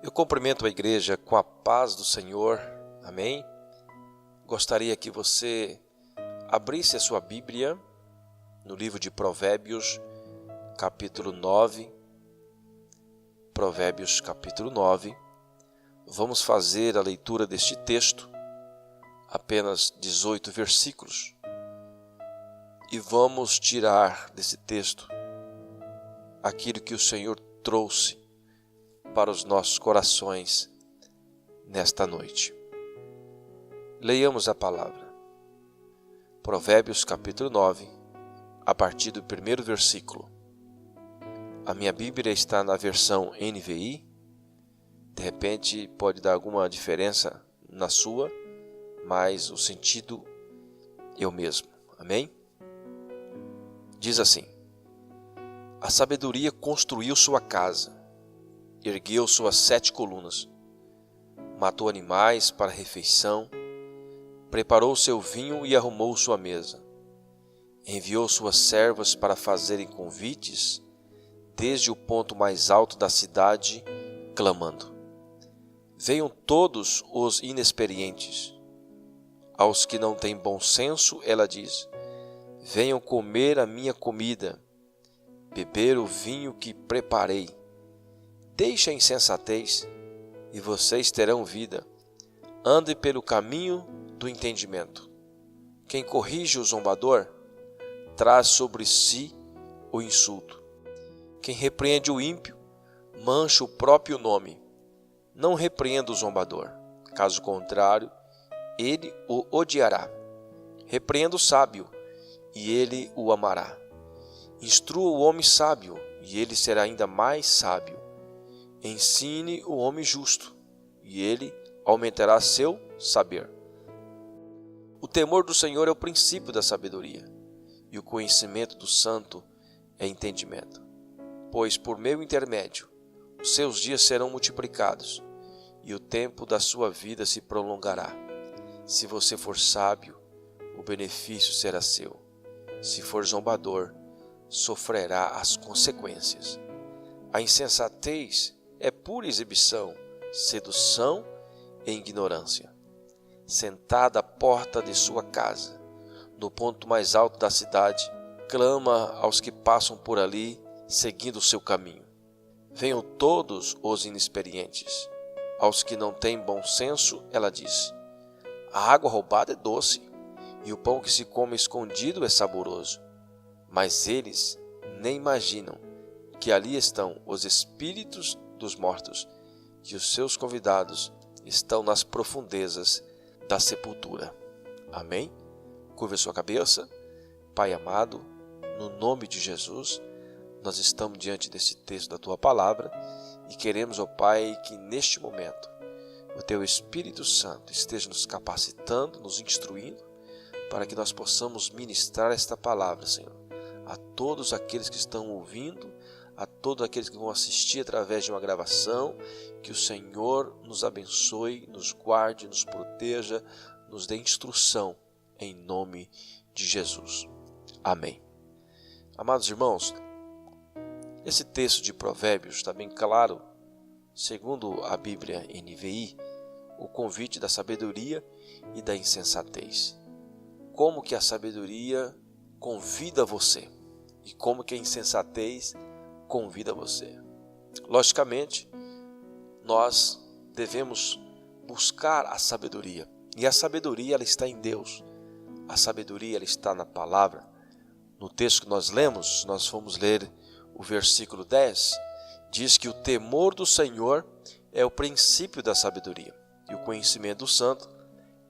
Eu cumprimento a igreja com a paz do Senhor, amém? Gostaria que você abrisse a sua Bíblia no livro de Provérbios, capítulo 9. Provérbios, capítulo 9. Vamos fazer a leitura deste texto, apenas 18 versículos, e vamos tirar desse texto aquilo que o Senhor trouxe para os nossos corações nesta noite. Leiamos a palavra. Provérbios capítulo 9, a partir do primeiro versículo. A minha Bíblia está na versão NVI. De repente pode dar alguma diferença na sua, mas o sentido é o mesmo. Amém? Diz assim: a sabedoria construiu sua casa, ergueu suas 7 colunas, matou animais para refeição, preparou seu vinho e arrumou sua mesa. Enviou suas servas para fazerem convites desde o ponto mais alto da cidade, clamando: venham todos os inexperientes. Aos que não têm bom senso, ela diz: venham comer a minha comida, beber o vinho que preparei. Deixe a insensatez, e vocês terão vida. Ande pelo caminho do entendimento. Quem corrige o zombador, traz sobre si o insulto. Quem repreende o ímpio, mancha o próprio nome. Não repreenda o zombador, caso contrário, ele o odiará. Repreenda o sábio, e ele o amará. Instrua o homem sábio, e ele será ainda mais sábio. Ensine o homem justo, e ele aumentará seu saber. O temor do Senhor é o princípio da sabedoria, e o conhecimento do santo é entendimento. Pois por meu intermédio os seus dias serão multiplicados, e o tempo da sua vida se prolongará. Se você for sábio, o benefício será seu. Se for zombador, sofrerá as consequências. A insensatez é pura exibição, sedução e ignorância. Sentada à porta de sua casa, no ponto mais alto da cidade, clama aos que passam por ali, seguindo o seu caminho. Venham todos os inexperientes. Aos que não têm bom senso, ela diz: a água roubada é doce, e o pão que se come escondido é saboroso. Mas eles nem imaginam que ali estão os espíritos dos mortos, que os seus convidados estão nas profundezas da sepultura. Amém? Curva sua cabeça. Pai amado, no nome de Jesus, nós estamos diante desse texto da Tua Palavra e queremos, ó Pai, que neste momento o Teu Espírito Santo esteja nos capacitando, nos instruindo, para que nós possamos ministrar esta palavra, Senhor, a todos aqueles que estão ouvindo, a todos aqueles que vão assistir através de uma gravação. Que o Senhor nos abençoe, nos guarde, nos proteja, nos dê instrução, em nome de Jesus. Amém. Amados irmãos, esse texto de Provérbios está bem claro, segundo a Bíblia NVI, o convite da sabedoria e da insensatez. Como que a sabedoria convida você e como que a insensatez convida você. Logicamente, nós devemos buscar a sabedoria. E a sabedoria, ela está em Deus. A sabedoria, ela está na palavra. No texto que nós lemos, nós fomos ler o versículo 10, diz que o temor do Senhor é o princípio da sabedoria, e o conhecimento do santo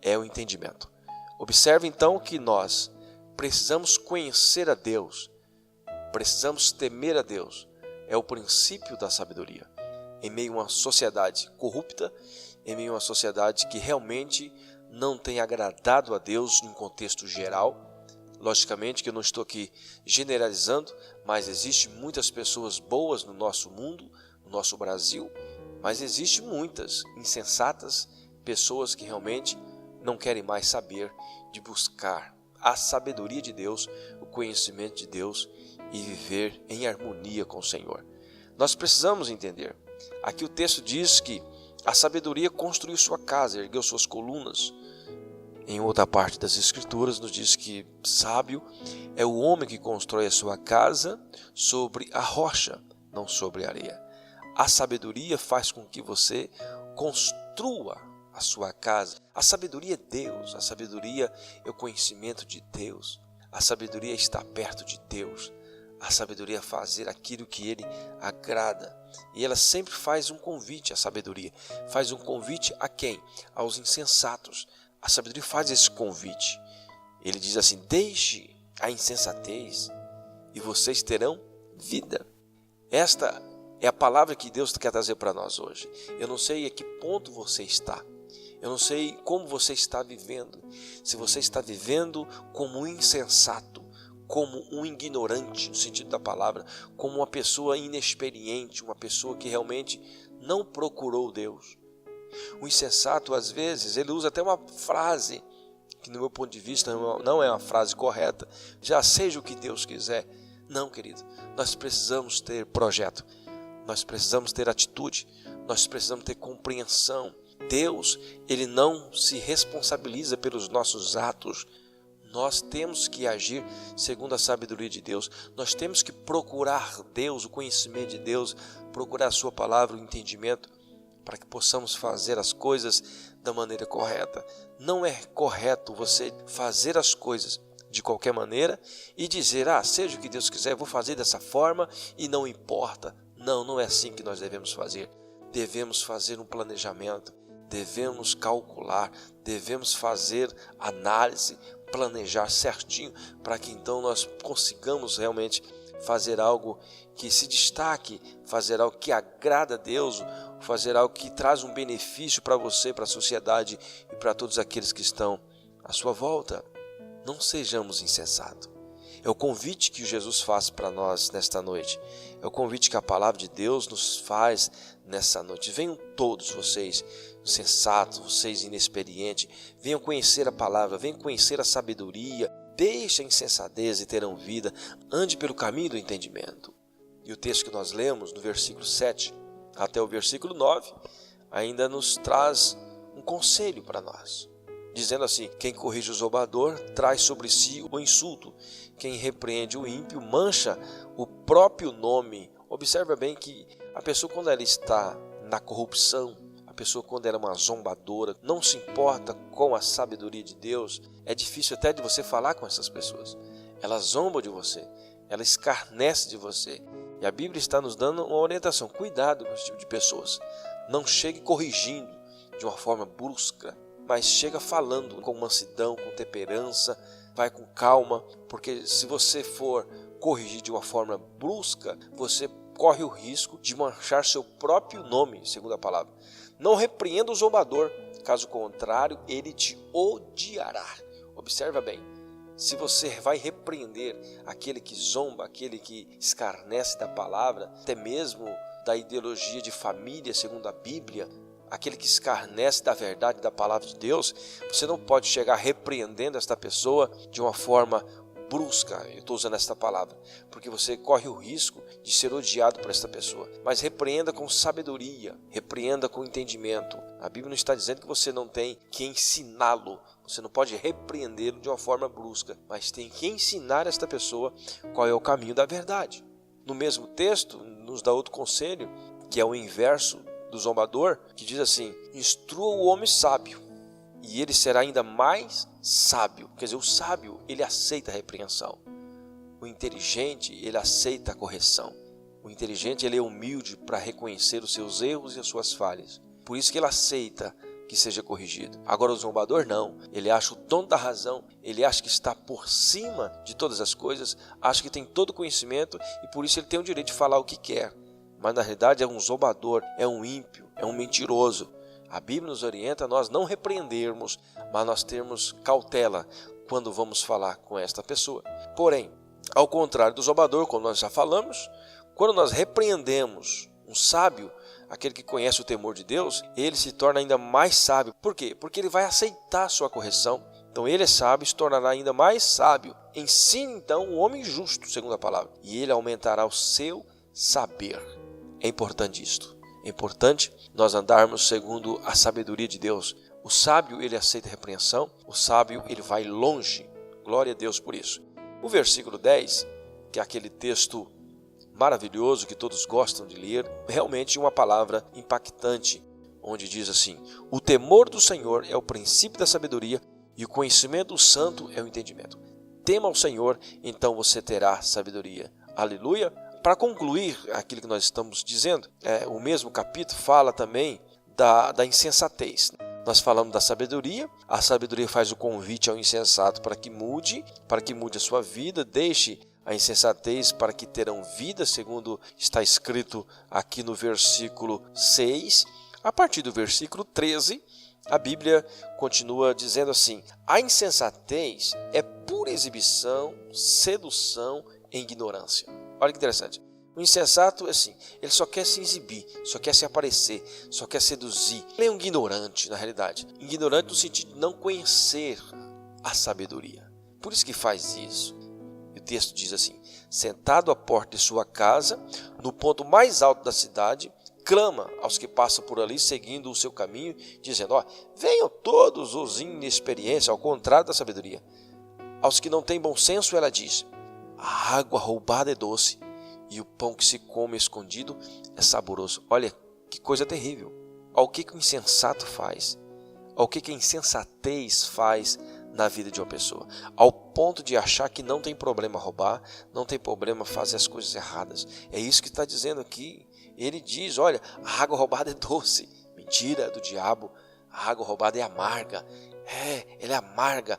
é o entendimento. Observe então que nós precisamos conhecer a Deus, precisamos temer a Deus. É o princípio da sabedoria. Em meio a uma sociedade corrupta, em meio a uma sociedade que realmente não tem agradado a Deus num contexto geral. Logicamente que eu não estou aqui generalizando, mas existem muitas pessoas boas no nosso mundo, no nosso Brasil, mas existem muitas insensatas pessoas que realmente não querem mais saber de buscar a sabedoria de Deus, o conhecimento de Deus e viver em harmonia com o Senhor. Nós precisamos entender Aqui o texto diz que a sabedoria construiu sua casa, ergueu suas colunas. Em outra parte das Escrituras nos diz que sábio é o homem que constrói a sua casa sobre a rocha, não sobre a areia. A sabedoria faz com que você construa a sua casa. A sabedoria é Deus, a sabedoria é o conhecimento de Deus, a sabedoria é estar perto de Deus, a sabedoria é fazer aquilo que Ele agrada. E ela sempre faz um convite, a sabedoria faz um convite a quem? Aos insensatos. A sabedoria faz esse convite. Ele diz assim: deixe a insensatez e vocês terão vida. Esta é a palavra que Deus quer trazer para nós hoje. Eu não sei a que ponto você está. Eu não sei como você está vivendo. Se você está vivendo como um insensato, como um ignorante, no sentido da palavra, como uma pessoa inexperiente, uma pessoa que realmente não procurou Deus. O insensato, às vezes, ele usa até uma frase que, no meu ponto de vista, não é uma frase correta. Já seja o que Deus quiser. Não, querido. Nós precisamos ter projeto. Nós precisamos ter atitude. Nós precisamos ter compreensão. Deus, Ele não se responsabiliza pelos nossos atos. Nós temos que agir segundo a sabedoria de Deus. Nós temos que procurar Deus, o conhecimento de Deus, procurar a sua palavra, o entendimento, para que possamos fazer as coisas da maneira correta. Não é correto você fazer as coisas de qualquer maneira e dizer: seja o que Deus quiser, eu vou fazer dessa forma e não importa. Não é assim que nós devemos fazer. Devemos fazer um planejamento, devemos calcular, devemos fazer análise, planejar certinho, para que então nós consigamos realmente fazer algo que se destaque, fazer algo que agrada a Deus, fazer algo que traz um benefício para você, para a sociedade e para todos aqueles que estão à sua volta. Não sejamos insensatos. É o convite que Jesus faz para nós nesta noite. É o convite que a palavra de Deus nos faz nessa noite. Venham todos vocês insensatos, vocês inexperientes, venham conhecer a palavra, venham conhecer a sabedoria. Deixe a insensatez e terão vida. Ande pelo caminho do entendimento. E o texto que nós lemos, do versículo 7 até o versículo 9, ainda nos traz um conselho para nós. Dizendo assim: quem corrige o zombador traz sobre si o insulto. Quem repreende o ímpio mancha o próprio nome. Observa bem que a pessoa, quando ela está na corrupção, a pessoa, quando ela é uma zombadora, não se importa com a sabedoria de Deus, é difícil até de você falar com essas pessoas. Elas zombam de você, ela escarnece de você. E a Bíblia está nos dando uma orientação: cuidado com esse tipo de pessoas. Não chegue corrigindo de uma forma brusca, mas chega falando com mansidão, com temperança, vai com calma, porque se você for corrigir de uma forma brusca, você corre o risco de manchar seu próprio nome, segundo a palavra. Não repreenda o zombador, caso contrário, ele te odiará. Observa bem, se você vai repreender aquele que zomba, aquele que escarnece da palavra, até mesmo da ideologia de família, segundo a Bíblia, aquele que escarnece da verdade da palavra de Deus, você não pode chegar repreendendo esta pessoa de uma forma brusca. Eu estou usando esta palavra porque você corre o risco de ser odiado por esta pessoa. Mas repreenda com sabedoria, repreenda com entendimento. A Bíblia não está dizendo que você não tem que ensiná-lo, você não pode repreendê-lo de uma forma brusca, mas tem que ensinar esta pessoa qual é o caminho da verdade. No mesmo texto nos dá outro conselho, que é o inverso do zombador, que diz assim: instrua o homem sábio e ele será ainda mais sábio. Quer dizer, o sábio, ele aceita a repreensão. O inteligente, ele aceita a correção. O inteligente, ele é humilde para reconhecer os seus erros e as suas falhas. Por isso que ele aceita que seja corrigido. Agora o zombador não, ele acha o dono da razão, ele acha que está por cima de todas as coisas, acha que tem todo o conhecimento e por isso ele tem o direito de falar o que quer. Mas na realidade é um zombador, é um ímpio, é um mentiroso. A Bíblia nos orienta a nós não repreendermos, mas nós termos cautela quando vamos falar com esta pessoa. Porém, ao contrário do zombador, como nós já falamos, quando nós repreendemos um sábio, aquele que conhece o temor de Deus, ele se torna ainda mais sábio. Por quê? Porque ele vai aceitar a sua correção. Então ele é sábio e se tornará ainda mais sábio. Ensine então o homem justo, segundo a palavra, e ele aumentará o seu saber. É importante isto. É importante nós andarmos segundo a sabedoria de Deus. O sábio, ele aceita a repreensão, o sábio, ele vai longe. Glória a Deus por isso. O versículo 10, que é aquele texto maravilhoso que todos gostam de ler, realmente uma palavra impactante, onde diz assim: o temor do Senhor é o princípio da sabedoria e o conhecimento do santo é o entendimento. Tema ao Senhor, então você terá sabedoria. Aleluia! Para concluir aquilo que nós estamos dizendo, o mesmo capítulo fala também da insensatez. Nós falamos da sabedoria, a sabedoria faz o convite ao insensato para que mude a sua vida, deixe a insensatez para que terão vida, segundo está escrito aqui no versículo 6. A partir do versículo 13, a Bíblia continua dizendo assim: a insensatez é pura exibição, sedução e ignorância. Olha que interessante. O insensato, assim, ele só quer se exibir, só quer se aparecer, só quer seduzir. Ele é um ignorante, na realidade. Ignorante no sentido de não conhecer a sabedoria. Por isso que faz isso. E o texto diz assim: sentado à porta de sua casa, no ponto mais alto da cidade, clama aos que passam por ali, seguindo o seu caminho, dizendo: venham todos os inexperientes, ao contrário da sabedoria. Aos que não têm bom senso, ela diz: a água roubada é doce, e o pão que se come escondido é saboroso. Olha que coisa terrível. Olha o que o insensato faz. Olha o que a insensatez faz na vida de uma pessoa. Ao ponto de achar que não tem problema roubar, não tem problema fazer as coisas erradas. É isso que está dizendo aqui. Ele diz: olha, a água roubada é doce. Mentira do diabo. A água roubada é amarga. Ela é amarga.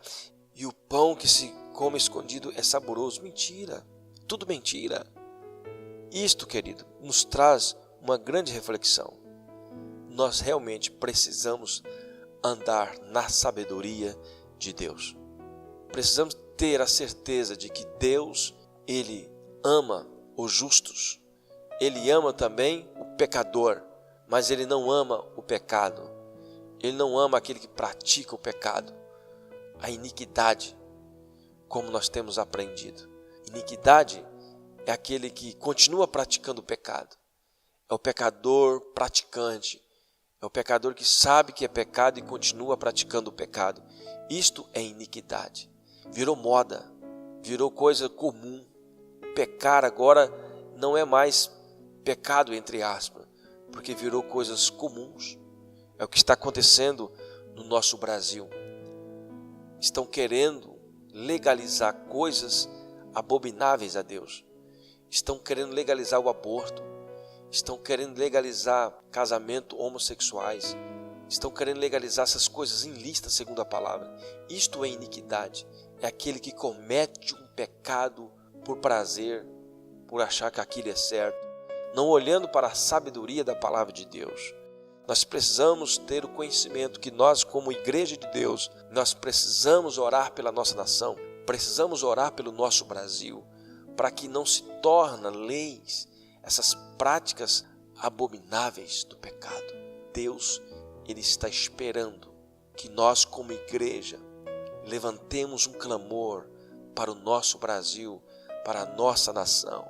E o pão que se come escondido é saboroso. Mentira. Tudo mentira. Isto, querido, nos traz uma grande reflexão. Nós realmente precisamos andar na sabedoria de Deus. Precisamos ter a certeza de que Deus, Ele ama os justos. Ele ama também o pecador, mas Ele não ama o pecado. Ele não ama aquele que pratica o pecado, a iniquidade, como nós temos aprendido. Iniquidade é aquele que continua praticando o pecado. É o pecador praticante. É o pecador que sabe que é pecado e continua praticando o pecado. Isto é iniquidade. Virou moda, virou coisa comum. Pecar agora não é mais pecado, entre aspas, porque virou coisas comuns. É o que está acontecendo no nosso Brasil. Estão querendo legalizar coisas abomináveis a Deus. Estão querendo legalizar o aborto. Estão querendo legalizar casamento homossexuais. Estão querendo legalizar essas coisas ilícitas, segundo a palavra. Isto é iniquidade. É aquele que comete um pecado por prazer, por achar que aquilo é certo, não olhando para a sabedoria da palavra de Deus. Nós precisamos ter o conhecimento que nós, como igreja de Deus, nós precisamos orar pela nossa nação, precisamos orar pelo nosso Brasil, para que não se tornem leis essas práticas abomináveis do pecado. Deus, Ele está esperando que nós, como igreja, levantemos um clamor para o nosso Brasil, para a nossa nação.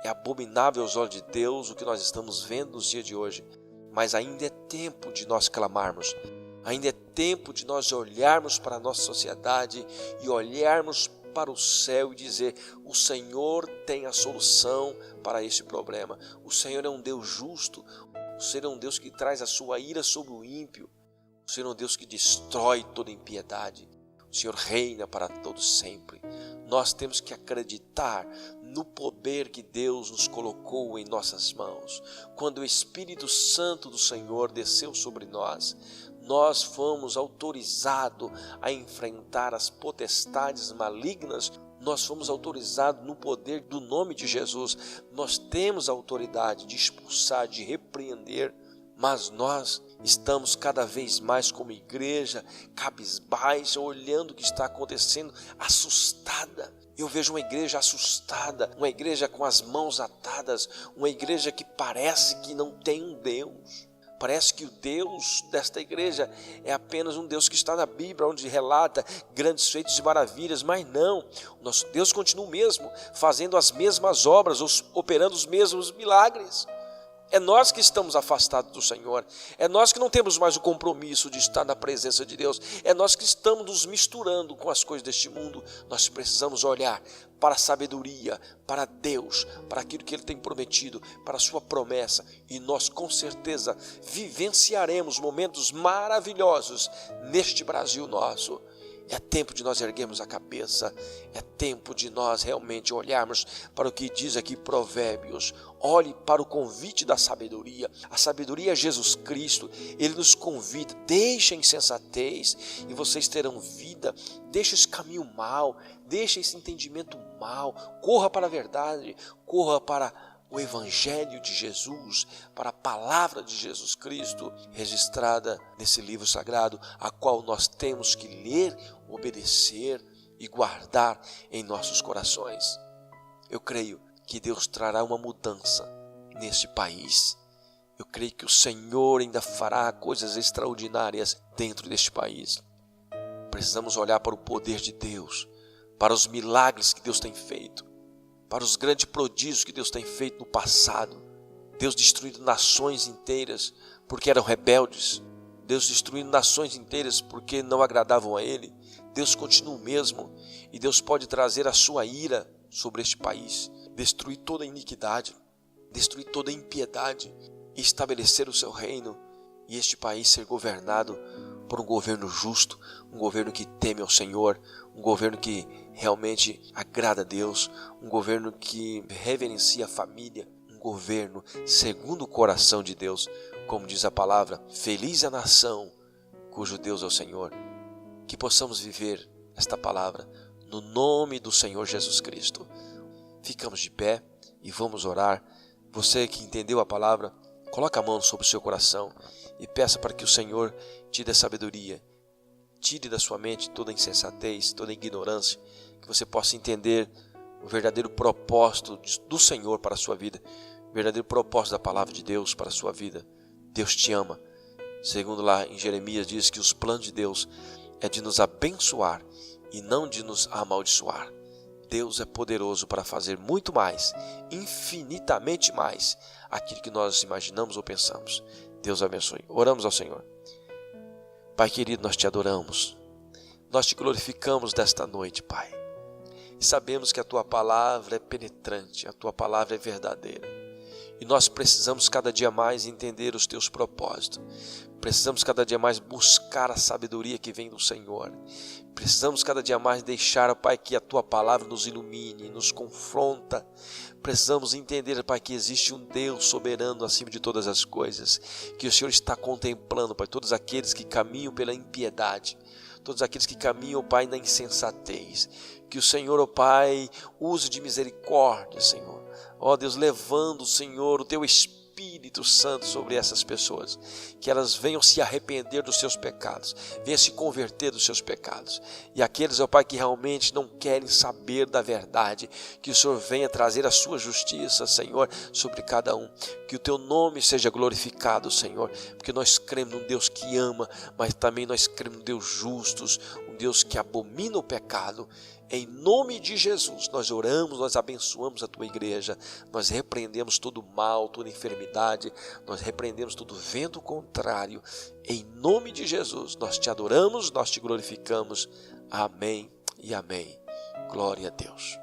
É abominável aos olhos de Deus o que nós estamos vendo nos dias de hoje, mas ainda é tempo de nós clamarmos, ainda é tempo de nós olharmos para a nossa sociedade e olharmos para o céu e dizer: o Senhor tem a solução para este problema. O Senhor é um Deus justo, o Senhor é um Deus que traz a sua ira sobre o ímpio, o Senhor é um Deus que destrói toda impiedade. O Senhor reina para todos sempre. Nós temos que acreditar no poder que Deus nos colocou em nossas mãos. Quando o Espírito Santo do Senhor desceu sobre nós, nós fomos autorizados a enfrentar as potestades malignas. Nós fomos autorizados no poder do nome de Jesus. Nós temos a autoridade de expulsar, de repreender, mas nós estamos cada vez mais como igreja, cabisbaixa, olhando o que está acontecendo, assustada. Eu vejo uma igreja assustada, uma igreja com as mãos atadas, uma igreja que parece que não tem um Deus. Parece que o Deus desta igreja é apenas um Deus que está na Bíblia, onde relata grandes feitos e maravilhas, mas não. O nosso Deus continua o mesmo, fazendo as mesmas obras, operando os mesmos milagres. É nós que estamos afastados do Senhor. É nós que não temos mais o compromisso de estar na presença de Deus. É nós que estamos nos misturando com as coisas deste mundo. Nós precisamos olhar para a sabedoria, para Deus, para aquilo que Ele tem prometido, para a sua promessa. E nós com certeza vivenciaremos momentos maravilhosos neste Brasil nosso. É tempo de nós erguermos a cabeça, é tempo de nós realmente olharmos para o que diz aqui Provérbios. Olhe para o convite da sabedoria. A sabedoria é Jesus Cristo. Ele nos convida, deixa a insensatez e vocês terão vida. Deixa esse caminho mau, deixa esse entendimento mau. Corra para a verdade, corra para o Evangelho de Jesus, para a palavra de Jesus Cristo, registrada nesse livro sagrado, a qual nós temos que ler, obedecer e guardar em nossos corações. Eu creio que Deus trará uma mudança neste país. Eu creio que o Senhor ainda fará coisas extraordinárias dentro deste país. Precisamos olhar para o poder de Deus, para os milagres que Deus tem feito, para os grandes prodígios que Deus tem feito no passado. Deus destruindo nações inteiras porque eram rebeldes. Deus destruindo nações inteiras porque não agradavam a Ele. Deus continua o mesmo e Deus pode trazer a sua ira sobre este país, destruir toda a iniquidade, destruir toda a impiedade e estabelecer o seu reino e este país ser governado por um governo justo, um governo que teme ao Senhor, um governo que realmente agrada a Deus, um governo que reverencia a família, um governo segundo o coração de Deus, como diz a palavra, feliz a nação cujo Deus é o Senhor. Que possamos viver esta palavra no nome do Senhor Jesus Cristo. Ficamos de pé e vamos orar. Você que entendeu a palavra, coloque a mão sobre o seu coração e peça para que o Senhor te dê sabedoria. Tire da sua mente toda a insensatez, toda a ignorância, que você possa entender o verdadeiro propósito do Senhor para a sua vida, o verdadeiro propósito da palavra de Deus para a sua vida. Deus te ama. Segundo lá em Jeremias diz que os planos de Deus é de nos abençoar e não de nos amaldiçoar. Deus é poderoso para fazer muito mais, infinitamente mais, aquilo que nós imaginamos ou pensamos. Deus abençoe. Oramos ao Senhor. Pai querido, nós te adoramos. Nós te glorificamos desta noite, Pai. E sabemos que a tua palavra é penetrante, a tua palavra é verdadeira. E nós precisamos cada dia mais entender os teus propósitos. Precisamos cada dia mais buscar a sabedoria que vem do Senhor. Precisamos cada dia mais deixar, Pai, que a Tua palavra nos ilumine, nos confronta. Precisamos entender, Pai, que existe um Deus soberano acima de todas as coisas. Que o Senhor está contemplando, Pai, todos aqueles que caminham pela impiedade. Todos aqueles que caminham, Pai, na insensatez. Que o Senhor, ó Pai, use de misericórdia, Senhor. Ó Deus, levando, Senhor, o Teu Espírito Santo sobre essas pessoas, que elas venham se arrepender dos seus pecados, venham se converter dos seus pecados, e aqueles, ó Pai, que realmente não querem saber da verdade, que o Senhor venha trazer a sua justiça, Senhor, sobre cada um, que o Teu nome seja glorificado, Senhor, porque nós cremos num Deus que ama, mas também nós cremos num Deus justo, um Deus que abomina o pecado. Em nome de Jesus, nós oramos, nós abençoamos a Tua igreja, nós repreendemos todo mal, toda enfermidade, nós repreendemos todo vento contrário. Em nome de Jesus, nós Te adoramos, nós Te glorificamos. Amém e amém. Glória a Deus.